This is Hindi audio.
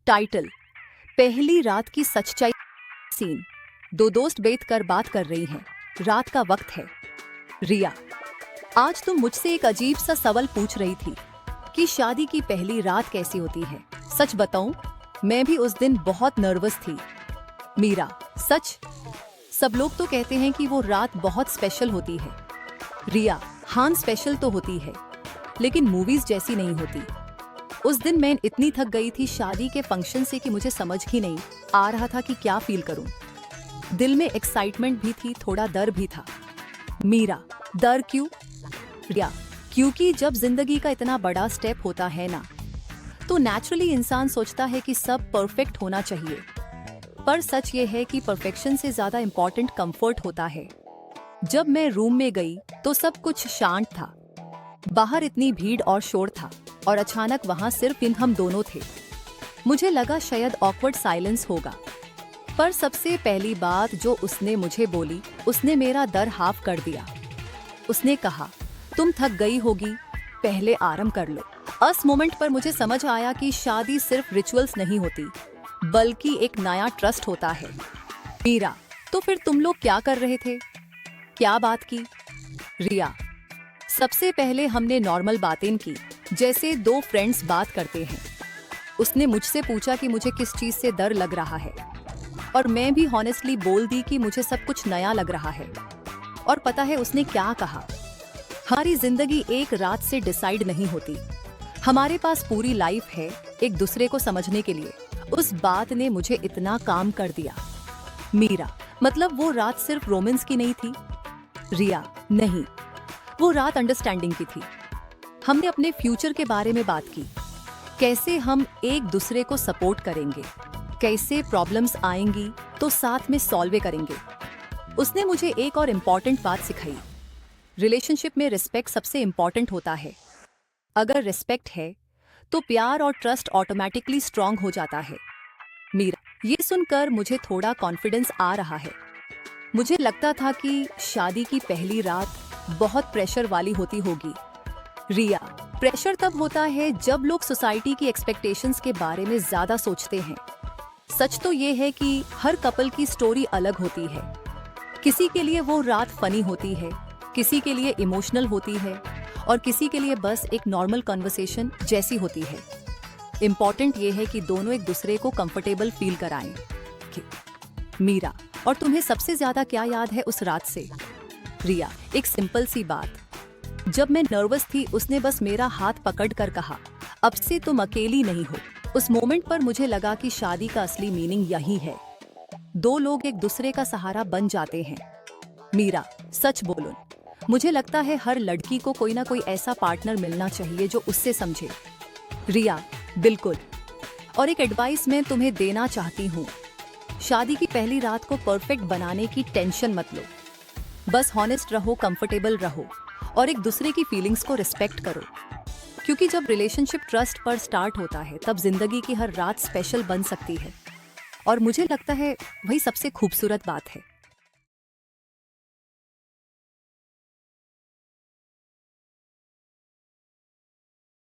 टाइटल, पहली रात की सच्चाई। सीन, दो दोस्त बैठकर बात कर रही हैं। रात का वक्त है। रिया, आज तुम मुझसे एक अजीब सा सवाल पूछ रही थी कि शादी की पहली रात कैसी होती है। सच बताऊं, मैं भी उस दिन बहुत नर्वस थी। मीरा, सच? सब लोग तो कहते हैं कि वो रात बहुत स्पेशल होती है। रिया, हाँ स्पेशल तो होती है, लेकिन मूवीज जैसी नहीं होती। उस दिन मैं इतनी थक गई थी शादी के फंक्शन से कि मुझे समझ ही नहीं आ रहा था कि क्या फील करूं। दिल में एक्साइटमेंट भी थी, थोड़ा डर भी था। मीरा, डर क्यों? रिया, क्योंकि जब जिंदगी का इतना बड़ा स्टेप होता है ना, तो नेचुरली इंसान सोचता है कि सब परफेक्ट होना चाहिए। पर सच ये है कि परफेक्शन से ज्यादा इम्पोर्टेंट कंफर्ट होता है। जब मैं रूम में गई तो सब कुछ शांत था। बाहर इतनी भीड़ और शोर था और अचानक वहां सिर्फ हम दोनों थे। मुझे लगा शायद ऑकवर्ड साइलेंस होगा, पर सबसे पहली बात जो उसने मुझे बोली, उसने मेरा डर हाफ कर दिया। उसने कहा, तुम थक गई होगी, पहले आराम कर लो। उस मोमेंट पर मुझे समझ आया कि शादी सिर्फ रिचुअल्स नहीं होती, बल्कि एक नया ट्रस्ट होता है। मीरा, तो फिर तुम लोग क्या कर रहे थे? क्या बात की? रिया, सबसे पहले हमने नॉर्मल बातें की, जैसे दो फ्रेंड्स बात करते हैं। उसने मुझसे पूछा कि मुझे किस चीज से डर लग रहा है, और मैं भी हॉनेस्टली बोल दी कि मुझे सब कुछ नया लग रहा है। और पता है उसने क्या कहा? हमारी जिंदगी एक रात से डिसाइड नहीं होती, हमारे पास पूरी लाइफ है एक दूसरे को समझने के लिए। उस बात ने मुझे इतना काम कर दिया। मीरा, मतलब वो रात सिर्फ रोमांस की नहीं थी? रिया, नहीं, वो रात अंडरस्टैंडिंग की थी। हमने अपने फ्यूचर के बारे में बात की, कैसे हम एक दूसरे को सपोर्ट करेंगे, कैसे प्रॉब्लम्स आएंगी तो साथ में सॉल्व करेंगे। उसने मुझे एक और इम्पॉर्टेंट बात सिखाई, रिलेशनशिप में रिस्पेक्ट सबसे इम्पॉर्टेंट होता है। अगर रिस्पेक्ट है तो प्यार और ट्रस्ट ऑटोमेटिकली स्ट्रांग हो जाता है। मीरा, ये सुनकर मुझे थोड़ा कॉन्फिडेंस आ रहा है। मुझे लगता था कि शादी की पहली रात बहुत प्रेशर वाली होती होगी। रिया, प्रेशर तब होता है जब लोग सोसाइटी की एक्सपेक्टेशंस के बारे में ज्यादा सोचते हैं। सच तो ये है कि हर कपल की स्टोरी अलग होती है। किसी के लिए वो रात फनी होती है, किसी के लिए इमोशनल होती है, और किसी के लिए बस एक नॉर्मल कन्वर्सेशन जैसी होती है। इम्पॉर्टेंट ये है कि दोनों एक दूसरे को कंफर्टेबल फील कराएं। मीरा, और तुम्हें सबसे ज्यादा क्या याद है उस रात से? रिया, एक सिंपल सी बात। जब मैं नर्वस थी उसने बस मेरा हाथ पकड़ कर कहा, अब से तुम अकेली नहीं हो। उस मोमेंट पर मुझे लगा कि शादी का असली मीनिंग यही है, दो लोग एक दूसरे का सहारा बन जाते हैं। मीरा, सच बोलो, मुझे लगता है हर लड़की को कोई ना कोई ऐसा पार्टनर मिलना चाहिए जो उससे समझे। रिया, बिल्कुल। और एक एडवाइस मैं तुम्हें देना चाहती हूँ, शादी की पहली रात को परफेक्ट बनाने की टेंशन मत लो। बस हॉनेस्ट रहो, कंफर्टेबल रहो, और एक दूसरे की फीलिंग्स को रिस्पेक्ट करो। क्योंकि जब रिलेशनशिप ट्रस्ट पर स्टार्ट होता है तब जिंदगी की हर रात स्पेशल बन सकती है। और मुझे लगता है वही सबसे खूबसूरत बात है।